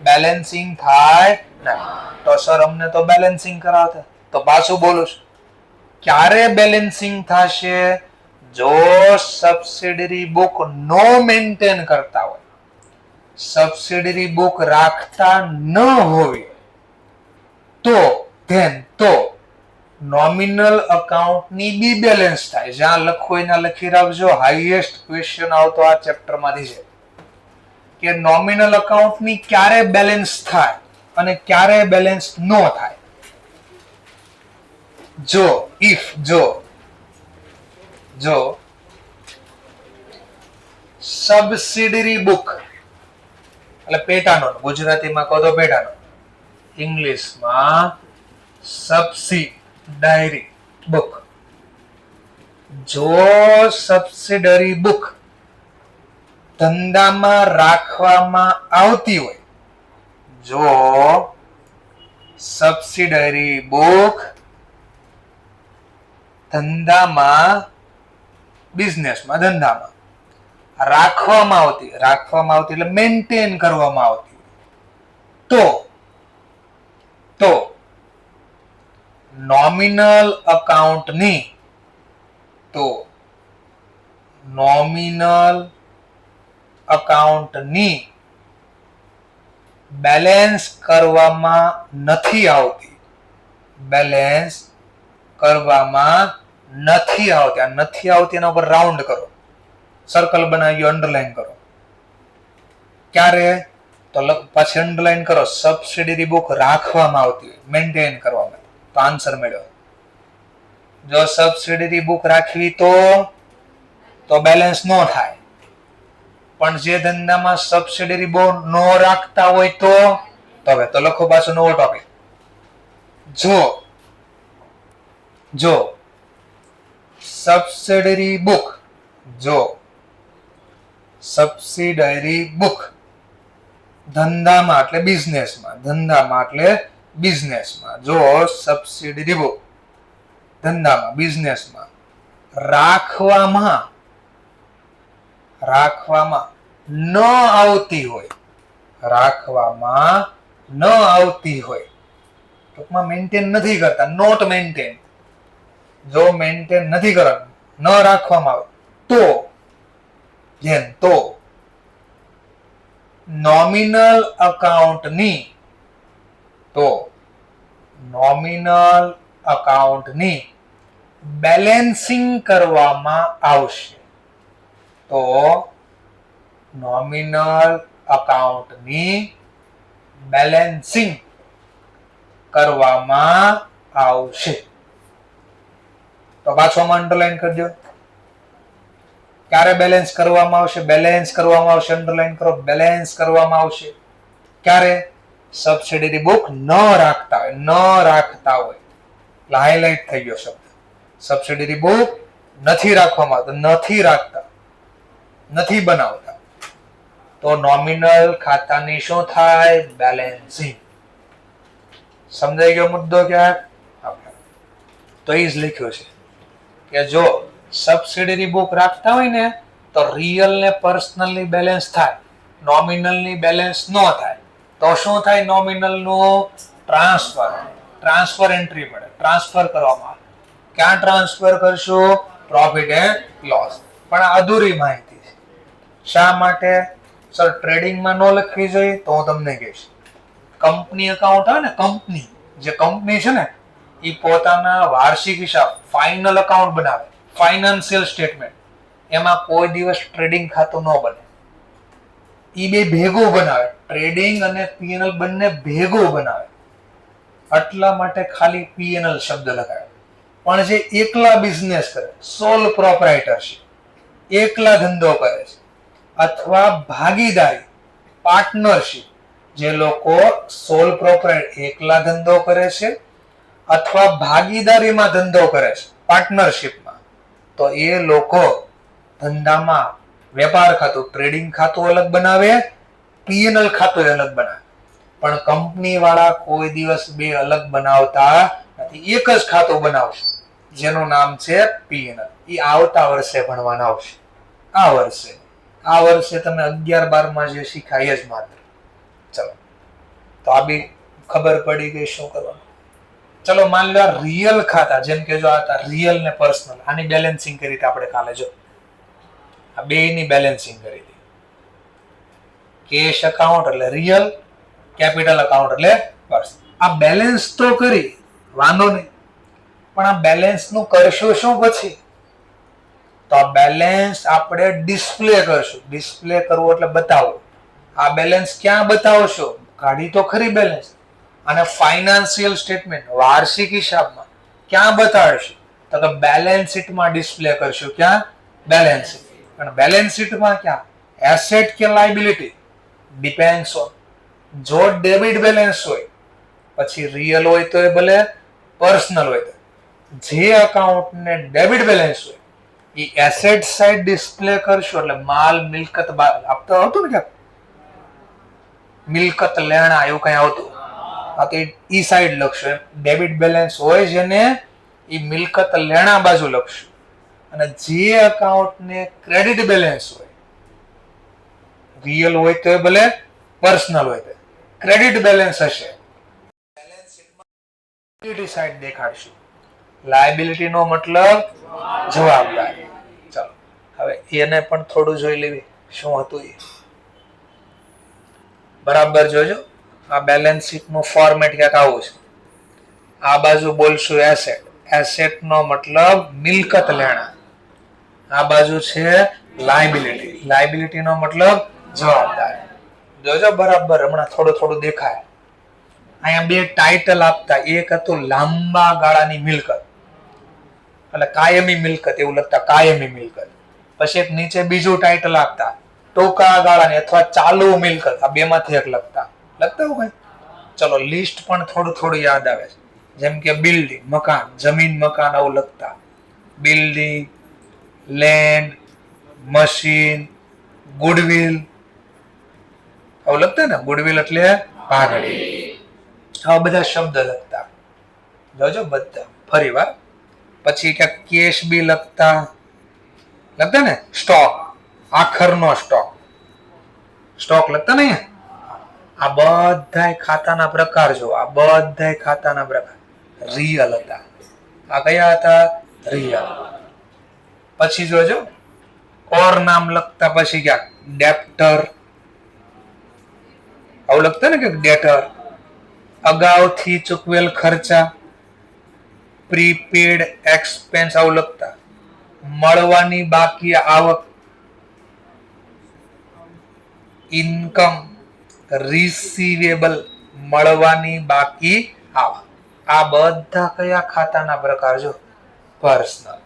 [SPEAKER 1] બેલેન્સિંગ થાય નહીં. તો સર અમને તો બેલેન્સિંગ કરાવતા, તો પાછું બોલું છું, ક્યારે બેલેન્સિંગ થશે? જો સબસિડરી બુક નો મેન્ટેન કરતા હોય, સબસિડરી બુક રાખતા ન હોય તો નોમિનલ અકાઉન્ટની બી બેલેન્સ થાય. જ્યાં લખવું એના લખી રાખજો. હાઈએસ્ટ ક્વેશ્ચન આવતો આ ચેપ્ટરમાંથી છે કે નોમિનલ અકાઉન્ટની ક્યારે બેલેન્સ થાય અને ક્યારે બેલેન્સ ન થાય. જો સબસિડરી બુક એટલે પેટાનો, ગુજરાતીમાં કહો તો પેટાનો, ઇંગ્લિશમાં સબસિડાયરી બુક. જો સબસિડરી બુક ધંધામાં રાખવામાં આવતી હોય, જો સબસિડરી બુક ધંધામાં, બિઝનેસમાં, ધંધામાં રાખવામાં આવતી એટલે મેન્ટેન કરવામાં આવતી તો નોમિનલ અકાઉન્ટની બેલેન્સ કરવામાં નથી આવતી. આ નથી આવતી એના ઉપર રાઉન્ડ કરો, સર્કલ બનાવી, અંડરલાઈન કરો. ક્યારે? તો પછી અંડરલાઈન કરો, સબસિડરી બુક રાખવામાં આવતી હોય, મેન્ટેન કરવામાં, તો આન્સર મળ્યો. જો સબસિડરી બુક રાખવી તો બેલેન્સ નો થાય, પણ જે ધંધામાં સબસિડરી બુક નો રાખતા હોય તો હવે તો લખો પાછો નવો ટોપિક. જો સબસિડરી બુક ધંધામાં એટલે બિઝનેસમાં, જો સબસિડરી બુક ધંધામાં, બિઝનેસમાં રાખવામાં ન આવતી હોય, ટૂંકમાં મેન્ટેન નથી કરતા, નોટ મેન્ટેન. જો મેન્ટેન નથી કરવાનું, ન રાખવામાં આવે તો નોમિનલ અકાઉન્ટની તો નોમિનલ અકાઉન્ટની બેલેન્સિંગ કરવામાં આવશે. તો નોમિનલ અકાઉન્ટની બેલેન્સિંગ કરવામાં આવશે. તો પાછોમાં અંડરલાઈન કરજો. ક્યારે બેલેન્સ કરવામાં આવશે? બેલેન્સ કરવામાં આવશે. અંડરલાઈન કરો. બેલેન્સ કરવામાં આવશે ક્યારે? સબસિડરી બુક ન રાખતા હોય એટલે હાઇલાઇટ થઈ ગયો શબ્દ. સબસિડરી બુક નથી રાખવામાં આવતા, નથી રાખતા, નથી બનાવતા, તો નોમિનલ ખાતાની શું થાય? બેલેન્સિંગ. સમજાઈ ગયો મુદ્દો? ક્યાં તો એ જ લખ્યું છે કે જો સબસિડરી બુક રાખતા હોય ને તો રિયલ ને પર્સનલ ની બેલેન્સ થાય, નોમિનલ ની બેલેન્સ ન થાય. તો શું થાય? નોમિનલ નું ટ્રાન્સફર એન્ટ્રી મળે, ટ્રાન્સફર કરવામાં આવે. ક્યાં ટ્રાન્સફર કરશું? Profit and loss. પણ આ અધૂરી માહિતી છે. શા માટે? સર ટ્રેડિંગમાં ન લખવી જોઈએ તો હું તમને કહીશ. કંપની એકાઉન્ટ હોય ને, કંપની છે ને, એ પોતાના વાર્ષિક હિસાબ ફાઇનલ એકાઉન્ટ બનાવે, ફાઇનાન્શિયલ સ્ટેટમેન્ટ. એમાં કોઈ દિવસ ટ્રેડિંગ ખાતું ન બને. એ બે ભેગું બનાવે, ટ્રેડિંગ અને પીએનએલ બંને ભેગું બનાવે. એટલા માટે ખાલી પીએનએલ શબ્દ લગાવે. પણ જે એકલા બિઝનેસ કરે, સોલ પ્રોપ્રાઇટરશિપ, એકલા ધંધો કરે છે, અથવા ભાગીદારી પાર્ટનરશિપ, જે લોકો સોલ પ્રોપ્રાઇટર એકલા ધંધો કરે છે અથવા ભાગીદારીમાં ધંધો કરે છે, પાર્ટનરશિપમાં, તો એ લોકો ધંધામાં વેપાર ખાતું, ટ્રેડિંગ ખાતું અલગ બનાવે, પીએનએલ ખાતું અલગ બનાવે. પણ કંપની વાળા કોઈ દિવસ બે અલગ બનાવતા નથી. એક જ ખાતું બનાવશે જેનું નામ છે પીએનએલ. એ આવતા વર્ષે ભણવાના આવશે. આ વર્ષે તમે 11-12 જે શીખાય જ માત્ર. ચલો, તો આ બી ખબર પડી ગઈ શું કરવાનું. ચલો માની લો રિયલ ખાતા, જેમ કે જો આ રિયલ ને પર્સનલ, આની બેલેન્સિંગ કરી હતી આપણે કાલે. જો આ બેયની બેલેન્સિંગ કરી હતી. કેશ એકાઉન્ટ એટલે રિયલ, કેપિટલ એકાઉન્ટ એટલે પર્સનલ. આ બેલેન્સ તો કરી, વાંધો નહીં, પણ આ બેલેન્સ નું કરશું શું પછી? તો આ બેલેન્સ આપણે ડિસ્પ્લે કરશું. ડિસ્પ્લે કરવું એટલે બતાવવું. આ બેલેન્સ ક્યાં બતાવશો? કાઢી તો ખરી બેલેન્સ. અને ફાઇનાન્શિયલ સ્ટેટમેન્ટ, વાર્ષિક હિસાબમાં ક્યાં બતાડશું? તો કે બેલેન્સ શીટમાં ડિસ્પ્લે કરશું. ક્યાં? Balance sheet. અને બેલેન્સ શીટમાં ક્યાં? એસેટ કે લાયબિલિટી? Depends on. જો ડેબિટ બેલેન્સ હોય, પછી રિયલ હોય તો એ ભલે, પર્સનલ હોય તો, જે એકાઉન્ટને ડેબિટ બેલેન્સ હોય એ એસેટ સાઇડ ડિસ્પ્લે કરશું. એટલે માલ મિલકત આપતો આવતું ને, ક્યાંક મિલકત લેણા એવું કઈ આવતું, આ તો ઈ સાઈડ લખશું. ડેબિટ બેલેન્સ હોય જેને, એ મિલકત લેણા બાજુ લખશું. અને જે એકાઉન્ટને ક્રેડિટ બેલેન્સ હોય, રિયલ હોય તો ભલે, પર્સનલ હોય તો ક્રેડિટ બેલેન્સ હશે, બેલેન્સ શીટમાં લાયબિલિટી સાઈડ દેખાડશું. લાયબિલિટી નો મતલબ જવાબદારી. ચાલો હવે એને પણ થોડું જોઈ લેવી શું હતું એ. બરાબર જોજો. આ બેલેન્સ શીટ નું ફોર્મેટ ક્યાંક આવું છે. આ બાજુ બોલશું એસેટ. એસેટ નો મતલબ મિલકત લેણા. આ બાજુ છે લાયબિલિટી. લાયબિલિટી નો મતલબ જવાબદારી. જોજો બરાબર, હમણાં થોડું દેખાય. અહીંયા બે ટાઇટલ આપતા. એક હતું લાંબા ગાળાની મિલકત, એટલે કાયમી મિલકત એવું લખતા, કાયમી મિલકત. પછી એક નીચે બીજું ટાઇટલ આપતા, ટૂંકા ગાળાની અથવા ચાલુ મિલકત. આ બે માંથી એક લખતા એવું કઈ. ચલો લિસ્ટ પણ થોડું યાદ આવે છે. જેમ કે બિલ્ડિંગ, મકાન, જમીન મકાન આવું લખતા. બિલ્ડિંગ, લેન્ડ, મશીન, ગુડવિલ આવું લખતા ને. ગુડવિલ એટલે ભાગડી. આવા બધા શબ્દ લખતા. જોજો બધા ફરી વાર. પછી ક્યાંક કેશ બી લખતા ને. સ્ટોક, આખરનો સ્ટોક લખતા ને. આ બધા ખાતાના પ્રકાર જો. આ બધા ખાતાના પ્રકાર રિયલ હતા. આ કયા હતા? રિયલ. પછી જોજો કોર નામ લખતા. પછી ક્યાંક ડેપ્ટર, આવું લખતા ને કે ડેટર, અગાઉથી ચૂકવેલ ખર્ચા, પ્રીપેડ એક્સપેન્સ આવું લખતા. મળવાની બાકી આવક, ઇન્કમ, રિસીવેબલ મળવાની બાકી આવક. આ બધા કયા ખાતાના પ્રકાર? જો પર્સનલ.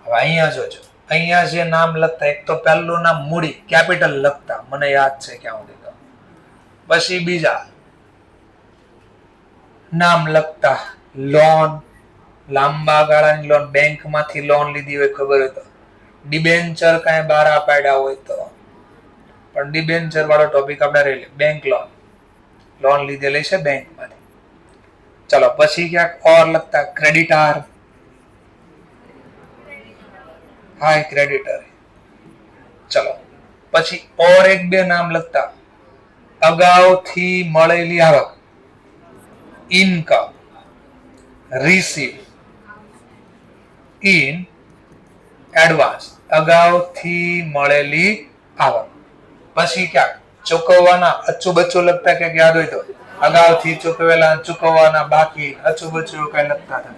[SPEAKER 1] હવે અહીંયા જોજો, અહીંયા જે નામ લખતા, એક તો પહેલું નામ મૂડી કેપિટલ લખતા, મને યાદ છે ક્યાં સુધી તો. પછી બીજા નામ લખતા લોન, લાંબા ગાળાની લોન, બેંકમાંથી લોન લીધી હોય ખબર હોય તો, ડિબેન્ચર કાંઈ બારા પાડ્યા હોય તો, પણ ડિબેન્ચર વાળો ટોપિક આપણે રહી લે. બેંક લોન, લોન લીધેલી છે બેંકમાંથી. ચલો પછી ક્યાંક ઓર લખતા ક્રેડિટાર, હાય ક્રેડિટર. ચલો પછી ઓર એક બે નામ લખતા અગાઉથી મળેલી આવક, ઇન્કમ, રિસીવ ઇન એડવાન્સ, અગાઉથી મળેલી આવક. પછી ક્યાંક ચૂકવવાના અચુબચુ લખતા, ક્યાંક યાદ હોય તો અગાઉથી ચૂકવેલા, ચૂકવવાના બાકી, અચુબચુ કઈ લખતા હતા.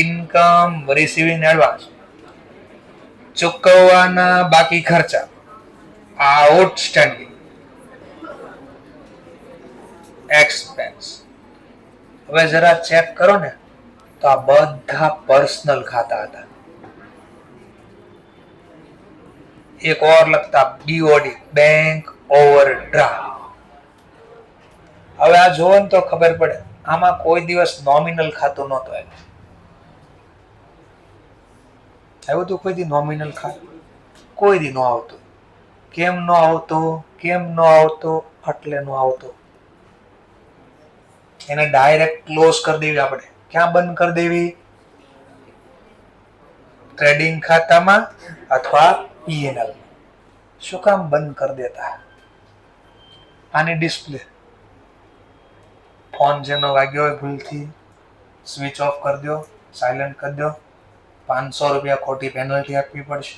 [SPEAKER 1] ઇન્કમ, રિસીવ ઇન એડવાન્સ, ચૂકવવાના બાકી ખર્ચા, આઉટસ્ટેન્ડિંગ એક્સપેન્સ. હવે જરા ચેક કરો ને તો આ બધા પર્સનલ ખાતા હતા. એક ઓર લખતા બીઓડી, બેંક ઓવરડ્રાફ્ટ. હવે આ જોવો ને તો ખબર પડે, આમાં કોઈ દિવસ નોમિનલ ખાતું નહોતું આવ્યું હતું. કોઈ દી નોમિનલ ખાતું કોઈ દી ન આવતું. કેમ ન આવતો? કેમ ન આવતો? એટલે ન આવતો. એને ડાયરેક્ટ ક્લોઝ કરી દેવી આપણે. ક્યાં બંધ કરી દેવી? ટ્રેડિંગ ખાતામાં અથવા પીએનએલ. શું કામ બંધ કરી દેતા? આની ડિસ્પ્લે, ફોન જેનો વાગ્યો હોય ભૂલથી સ્વિચ ઓફ કરી દો, સાયલન્ટ કરી દો, 500 રૂપિયા ખોટી પેનલ્ટી આપવી પડશે.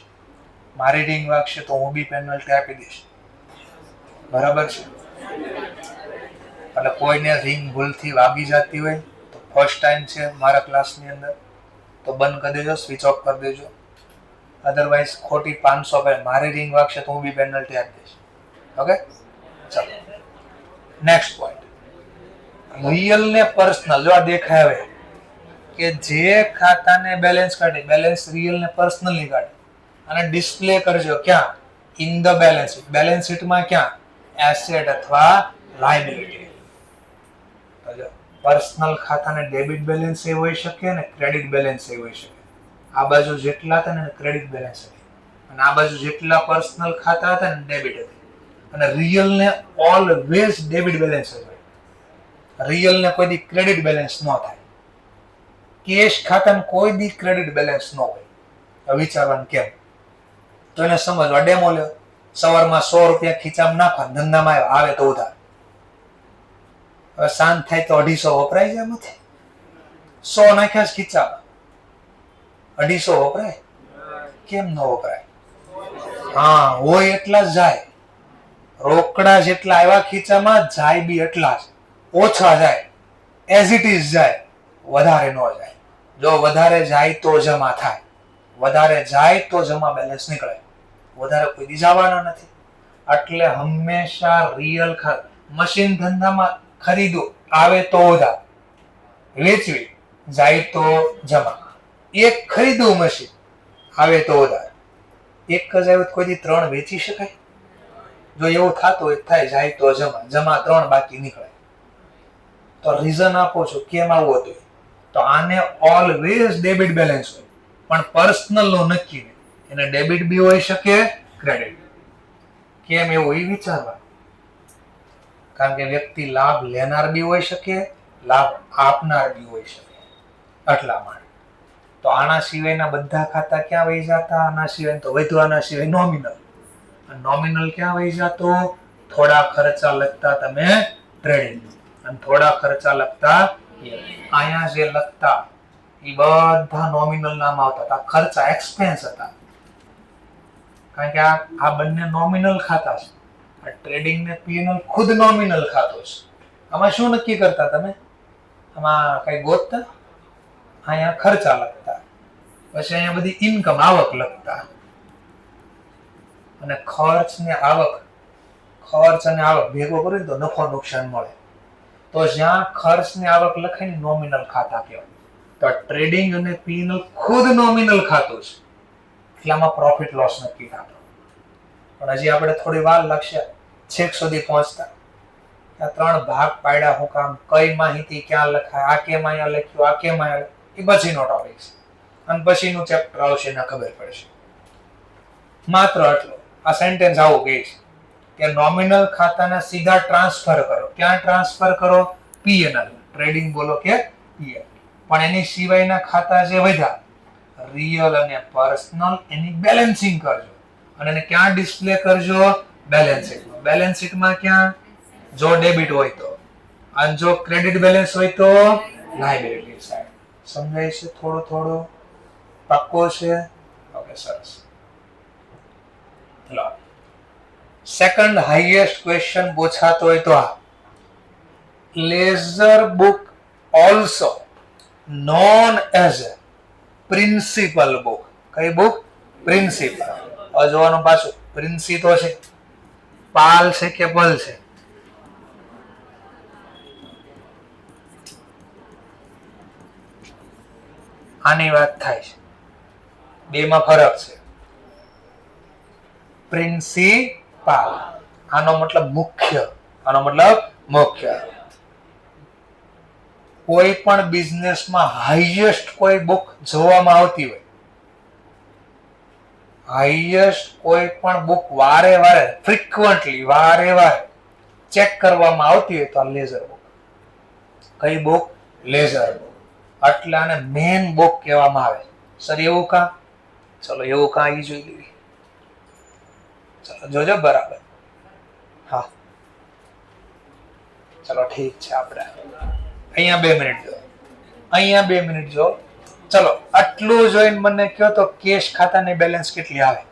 [SPEAKER 1] મારી રિંગ વાગશે તો હું બી પેનલ્ટી આપી દઈશ. બરાબર છે? એટલે કોઈને રિંગ ભૂલથી વાગી જતી હોય તો ફર્સ્ટ ટાઈમ છે મારા ક્લાસની અંદર તો બંધ કરી દેજો, સ્વિચ ઓફ કરી દેજો. અધરવાઇઝ ખોટી 500 પર મારી રિંગ વાગશે તો હું બી પેનલ્ટી આપી દઈશ. ઓકે, ચાલો નેક્સ્ટ પોઈન્ટ. રિયલ ને પર્સનલ. જો આ દેખાય હવે કે જે ખાતાને બેલેન્સ કાઢે, બેલેન્સ રિયલ ને પર્સનલ ની કાઢે અને ડિસ્પ્લે કરજો ક્યાં? In the balance sheet. Balance શીટમાં ક્યાં? એસેટ અથવા લાયબિલિટી. તો પર્સનલ ખાતાને ડેબિટ બેલેન્સ એ હોઈ શકે ને ક્રેડિટ બેલેન્સ એ હોઈ શકે. આ બાજુ જેટલા હતા ને ક્રેડિટ બેલેન્સ હતી અને આ બાજુ જેટલા પર્સનલ ખાતા હતા ને ડેબિટ હતી. અને રિયલ ને ઓલવેઝ ડેબિટ બેલેન્સ હોય. રિયલ ને કોઈ દી ક્રેડિટ બેલેન્સ ન થાય. કેશ ખાતાને કોઈ દી ક્રેડિટ બેલેન્સ ન હોય. વિચારવાનું કેમ? તો એને સમજવા ડેમો લ્યો. સવારમાં 100 રૂપિયા ખીચામાં નાખવા, ધંધામાં આવે તો ઉધાર. હવે સાંજ થાય તો 250 વપરાય જાય એમાંથી. 100 નાખ્યા છે ખીચામાં, 250 વપરાય? કેમ ન વપરાય? હા, હોય એટલા જ જાય. રોકડા જેટલા આવ્યા ખીચામાં જાય બી એટલા જ. ઓછા જાય, એઝ ઇટ ઇઝ જાય, વધારે ન જાય. જો વધારે જાય તો જમા થાય, વધારે જાય તો જમા બેલેન્સ નીકળે, વધારે કોઈ દી જવાના નથી. એટલે હંમેશા રિયલ મશીન ધંધામાં ખરીદો, આવે તો ઉધાર, વેચવી જાય તો જમા. એક ખરીદવું મશીન, આવે તો ઉધાર. એક જ આવે તો કોઈ દી 3 વેચી શકાય? જો એવું થતું હોય થાય, જાય તો જમા, જમા 3 બાકી નીકળે. તો રીઝન આપો છો કેમ આવું હતું. તો આને ઓલવેઝ ડેબિટ બેલેન્સ હોય, પણ પર્સનલ નો નક્કી નહીં. એને ડેબિટ બી હોઈ શકે, ક્રેડિટ. કેમ એવું એ વિચારવા. કારણ કે વ્યક્તિ લાભ લેનાર બી હોઈ શકે, લાભ આપનાર બી હોઈ શકે. એટલા માટે તો આના સિવાયના બધા ખાતા ક્યાં વહી જતા? આના સિવાય તો વધુ, આના સિવાય નોમિનલ. નોમિનલ ક્યાં વહી જતો? થોડા ખર્ચા લગતા તમે ટ્રેડિંગ અને થોડા ખર્ચા લગતા અહીંયા જે લખતા એ બધા નોમિનલ નામ આવતા હતા. ખર્ચા એક્સપેન્સ હતા. કારણ કે આ બંને નોમિનલ ખાતા છે. આ ટ્રેડિંગ ને P&L ખુદ નોમિનલ ખાતું છે. આમાં શું નક્કી કરતા તમે? આમાં કઈ ગોતતા? અહીંયા ખર્ચા લખતા, પછી અહીંયા બધી ઇન્કમ આવક લખતા, અને ખર્ચ અને આવક ભેગો કરીને તો નફો નુકસાન મળે. તો જ્યાં ખર્ચ ને આવક લખાઈને નોમિનલ ખાતા કહેવાય. તો ટ્રેડિંગ અને P&L ખુદ નોમિનલ ખાતું છે, એટલે આમાં પ્રોફિટ લોસ નક્કી થતો. પણ હજી આપણે થોડી વાર લાગશે છેક સુધી પહોંચતા. આ 3 ભાગ પાડ્યા, હું કામ, કઈ માહિતી ક્યાં લખાય, આ કેમ અહીંયા લખ્યું, આ કેમ અહીંયા, એ પછીનો ટોપિક છે. અને પછીનું ચેપ્ટર આવશે ને ખબર પડશે. માત્ર આટલો આ સેન્ટેન્સ આવું કહે છે કે નોમિનલ ખાતાને સીધા ટ્રાન્સફર કરો. ક્યાં ટ્રાન્સફર કરો? P&L. ટ્રેડિંગ બોલો કે P&L. પણ એની સિવાયના ખાતા જે વધ્યા, રિયલ અને પર્સનલ, એની બેલેન્સિંગ કરજો. અને એને ક્યાં ડિસ્પ્લે કરજો? બેલેન્સ શીટમાં. બેલેન્સ શીટમાં ક્યાં? જો ડેબિટ હોય તો, અને જો ક્રેડિટ બેલેન્સ હોય તો લાયબિલિટી સાઈડ. સમજાય છે? થોડું પાક્કો છે? ઓકે, સરસ. ચલો, સેકન્ડ હાઈએસ્ટ ક્વેશ્ચન પૂછાતો હોય તો આ ledger book also known as a principal book. કઈ બુક? પ્રિન્સિપલ. જોવાનું પાછું, પ્રિન્સી તો છે, પાલ છે કે પલ છે? આની વાત થાય છે, બેમાં ફરક છે. પ્રિન્સિપાલ આનો મતલબ મુખ્ય, કોઈ પણ બિઝનેસમાં હાઈએસ્ટ કોઈ બુક જોવામાં આવતી હોય, હાઈએસ્ટ કોઈ પણ બુક વારે વારે ચેક કરવામાં આવતી હોય તો આ લેઝર બુક. કઈ બુક? Ledger book. એટલે આને મેઇન બુક કહેવામાં આવે. સર એવું કા? ચલો એવું કા એ જોઈ લઈએ. ચલો જોજો બરાબર. હા ચલો ઠીક છે. આપણે અહીંયા 2 મિનિટ જો. ચલો આટલું જોઈને મને કહો તો કેશ ખાતાની બેલેન્સ કેટલી આવે?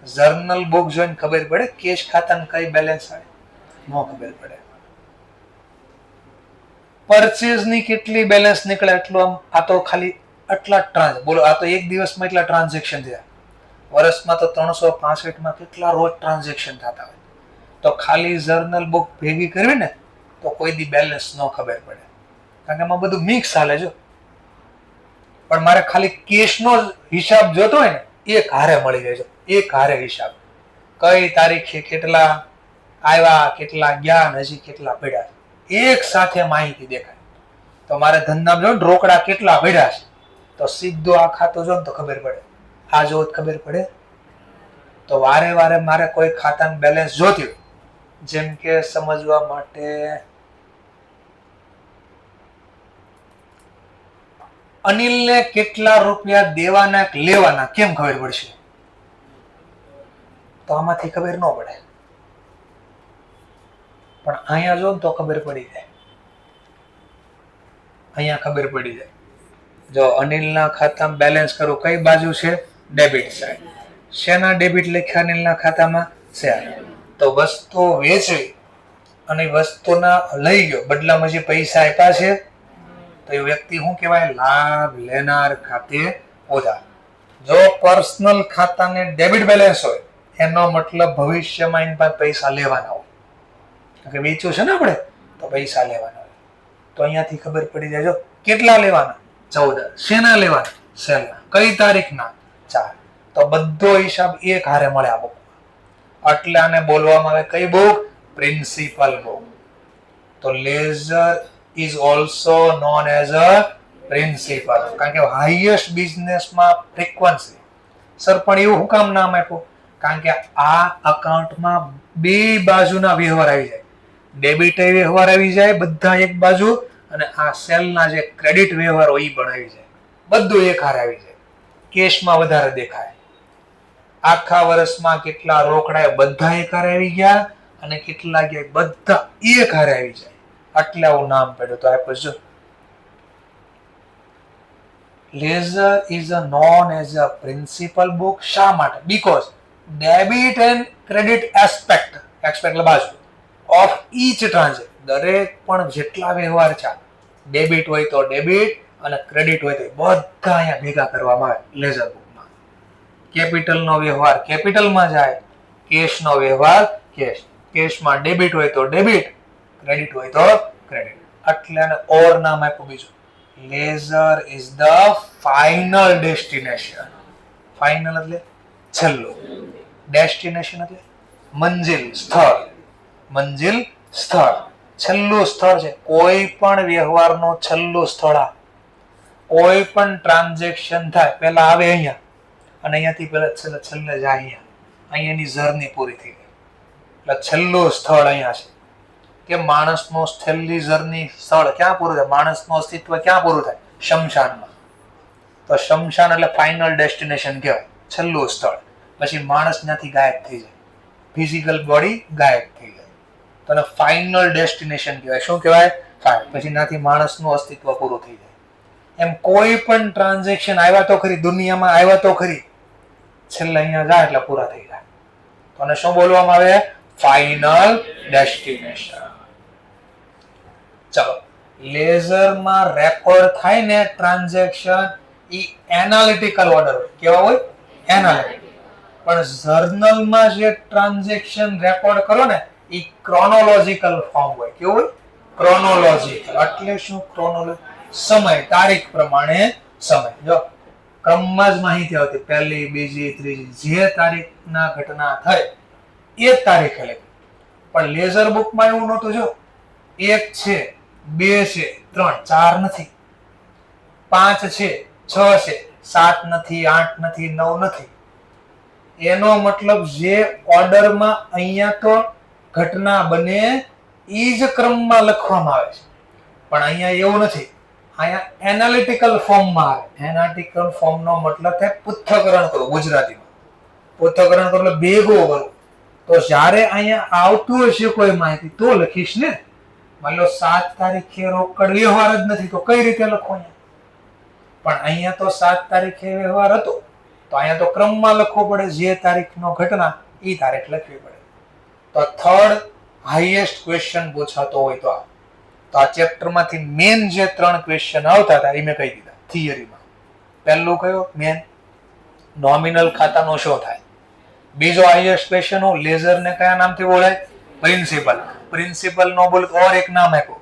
[SPEAKER 1] જર્નલ બુક જોઈને ખબર પડે કેશ ખાતાની કઈ બેલેન્સ આવે? નો ખબર પડે. પરચેઝ ની કેટલી બેલેન્સ નીકળે? એટલું આમ. આ તો ખાલી આટલા બોલો, આ તો એક દિવસમાં એટલા ટ્રાન્ઝેક્શન થયા. વર્ષમાં તો 365 માં કેટલા રોજ ટ્રાન્ઝેક્શન થતા હોય. તો ખાલી જર્નલ બુક ભેગી કરવી ને તો કોઈ દી બેલેન્સ ન ખબર પડે, કારણ કે એમાં બધું મિક્સ હાલે. જો પણ મારે ખાલી કેશનો હિસાબ જોતો હોય ને, એક હારે મળી જાય છે. એક હારે હિસાબ, કઈ તારીખે કેટલા આવ્યા, કેટલા ગયા, હજી કેટલા પડ્યા, એક સાથે માહિતી દેખાય. તો મારે ધંધામાં જો રોકડા કેટલા પડ્યા છે, તો સીધો આ ખાતું જો તો ખબર પડે. આ જો ખબર પડે. તો વારે મારે કોઈ ખાતાનું બેલેન્સ જોતી હોય, જેમ કે સમજવા માટે અનિલને કેટલા રૂપિયા દેવાના લેવાના કેમ ખબર પડશે? તો આમાંથી ખબર ન પડે, પણ અહીંયા જો તો ખબર પડી જાય. અહીંયા ખબર પડી જાય. જો અનિલના ખાતામાં બેલેન્સ કરું, કઈ બાજુ છે? Debit side. શેના ડેબિટ લખ્યા અનિલના ખાતામાં? શેર. તો વસ્તુ વેચવી અને વસ્તુના લઈ ગયો, બદલામાં જે પૈસા આપ્યા છે, તો એ વ્યક્તિ શું કહેવાય? લાભ લેનાર ખાતે ઉધાર. જો પર્સનલ ખાતાને ડેબિટ બેલેન્સ હોય, એનો મતલબ ભવિષ્યમાં એની પાસે પૈસા લેવાના હોય. કે વેચ્યું છે ને આપણે, તો પૈસા લેવાના હોય. તો અહીંયાથી ખબર પડી જાય. જો કેટલા લેવાના? 14. શેના લેવાના? સેલના. કઈ તારીખના? 4. તો બધો હિસાબ એક હારે મળે આ બુક. એટલે આને બોલવામાં આવે કઈ બુક? Principal book. તો laser is also known as a principal, કારણ કે હાઈએસ્ટ બિઝનેસમાં ફ્રીક્વન્સી. સર પણ એવું હું કામ નામ આપ્યું? કારણ કે આ અકાઉન્ટમાં બે બાજુના વ્યવહાર આવી જાય. ડેબિટ વ્યવહાર આવી જાય બધા એક બાજુ, અને આ સેલના જે ક્રેડિટ વ્યવહાર હોય એ પણ આવી જાય. બધું એક હારે આવી જાય. કેશમાં વધારે દેખાય. આખા વર્ષમાં કેટલા રોકડા બધા એક હારે આવી ગયા, અને કેટલા ગયા બધા એક હારે આવી જાય. એટલે આવું નામ પડ્યું. તો આપ્યું જો ledger is known as a principal book. શા માટે? Because debit and credit aspect એટલે બાજુ ઓફ ઈચ ટ્રાન્ઝેક્શન, દરેક પણ જેટલા વ્યવહાર છે, ડેબિટ હોય તો ડેબિટ અને ક્રેડિટ હોય તો બધા અહીંયા ભેગા કરવામાં આવે લેઝર બુકમાં. કેપિટલનો વ્યવહાર કેપિટલમાં જાય, કેશનો વ્યવહાર કેશમાં, ડેબિટ હોય તો ડેબિટ, ક્રેડિટ હોય તો ક્રેડિટ. એટલે આને ઓર નામ આપ્યું બીજું. Ledger is the final destination. Final એટલે છેલ્લું, ડેસ્ટિનેશન એટલે મંજિલ, સ્થળ. મંજિલ સ્થળ, છેલ્લું સ્થળ છે. કોઈ પણ વ્યવહારનું છેલ્લું સ્થળ, કોઈ પણ ટ્રાન્ઝેક્શન થાય પહેલા આવે અહીંયા અને અહીંયાથી પહેલા છેલ્લે જાય અહીંયા. અહીંયાની જર્ની પૂરી થઈ ગઈ એટલે છેલ્લું સ્થળ અહીંયા છે. કે માણસનો છેલ્લી જર્ની સ્થળ ક્યાં પૂરું થાય? માણસનું અસ્તિત્વ ક્યાં પૂરું થાય? શમશાનમાં. તો શમશાન એટલે ફાઇનલ ડેસ્ટિનેશન કહેવાય, છેલ્લું સ્થળ. પછી માણસ ત્યાંથી ગાયબ થઈ જાય, ફિઝિકલ બોડી ગાયબ થઈ જાય, તો એને ફાઇનલ ડેસ્ટિનેશન કહેવાય. શું કહેવાય? પછી ત્યાંથી માણસનું અસ્તિત્વ પૂરું થઈ જાય. એમ કોઈ પણ ટ્રાન્ઝેક્શન આવ્યા તો ખરી, દુનિયામાં આવ્યા તો ખરી, છેલ્લે અહીંયા જાય એટલે પૂરા થઈ જાય. તો એને શું બોલવામાં આવે? Final destination. ચલો, લેઝરમાં રેકોર્ડ થાય ને ટ્રાન્ઝેક્શન, ઈ એનાલિટિકલ ઓર્ડર હોય. કેવા હોય? એનાલિટિકલ. પણ જર્નલમાં જે ટ્રાન્ઝેક્શન રેકોર્ડ કરો ને ઈ ક્રોનોલોજીકલ ફોર્મ હોય. કેવું હોય? ક્રોનોલોજીકલ. એટલે શું ક્રોનોલોજી? સમય, તારીખ પ્રમાણે સમય. જો ક્રમમાં જ માહિતી આવતી, પહેલી, બીજી, ત્રીજી, જે તારીખના ઘટના થઈ એ તારીખે લખી. પણ લેઝર બુકમાં એવું નહોતું. જો 1 છે, 2 છે, 3, 4 નથી, 5 છે, 6 છે, 7 નથી, 8 નથી, 9 નથી. એનો મતલબ જે ઓર્ડરમાં અહીંયા તો ઘટના બને ઈ જ ક્રમમાં લખવામાં આવે છે. પણ અહીંયા એવું નથી. અહીંયા એનાલિટિકલ ફોર્મમાં આવે. એનાલિટિકલ ફોર્મનો મતલબ થાય પૃથ્થકરણ કરવું. ગુજરાતીમાં પૃથ્થકરણ કરો એટલે ભેગું કરવું. તો જ્યારે અહીંયા આવતું હશે કોઈ માહિતી તો લખીશ ને. માની લો 7 તારીખે રોકડ વ્યવહાર જ નથી તો કઈ રીતે લખો અહીંયા? પણ અહીંયા તો 7 તારીખે વ્યવહાર હતો તો અહીંયા તો ક્રમમાં લખવો પડે. જે તારીખનો ઘટના એ તારીખ લખવી પડે. તો થર્ડ હાઈએસ્ટ ક્વેશ્ચન પૂછાતો હોય તો આ ચેપ્ટરમાંથી મેન જે 3 ક્વેશ્ચન આવતા હતા એ મેં કહી દીધા થિયરીમાં. પહેલું કયો? મેન નોમિનલ ખાતાનો શું થાય. બીજો હાઈએસ્ટ ક્વેશ્ચન હું લેઝરને કયા નામથી બોલાય? પ્રિન્સિપલ. પ્રિન્સિપલ નો બોલ ઓર એક નામ આપ્યું,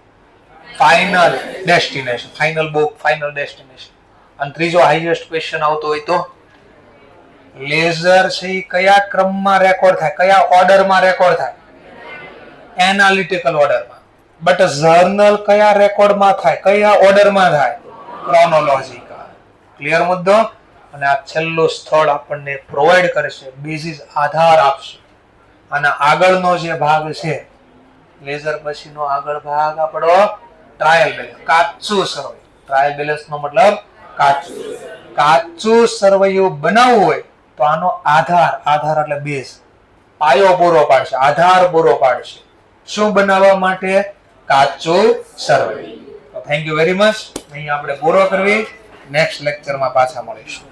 [SPEAKER 1] final destination. Final book, final destination. અને ત્રીજો હાઈએસ્ટ ક્વેશ્ચન આવતો હોય તો લેઝર છે એ કયા ક્રમમાં રેકોર્ડ થાય, કયા ઓર્ડરમાં રેકોર્ડ થાય? એનાલિટિકલ ઓર્ડરમાં. બટ જર્નલ કયા રેકોર્ડમાં થાય, કયા ઓર્ડરમાં થાય? ક્રોનોલોજીકલ. ક્લિયર મુદ્દો? અને આ છેલ્લું સ્થળ આપણને પ્રોવાઈડ કરશે, બેઝિસ આધાર આપશે. અને આગળનો જે ભાગ છે લેઝર પછીનો આગળ ભાગ આપણો ટ્રાયલ બેલેન્સ, કાચું સર્વે. ટ્રાયલ બેલેન્સ નો મતલબ કાચું સર્વૈયું બનાવવું હોય તો આનો આધાર એટલે બેઝ, પાયો પૂરો પાડશે, આધાર પૂરો પાડશે. શું બનાવવા માટે? કાચું survey. Thank you very much. અહીં આપણે પૂરો કરવી. નેક્સ્ટ લેક્ચરમાં પાછા મળીશું.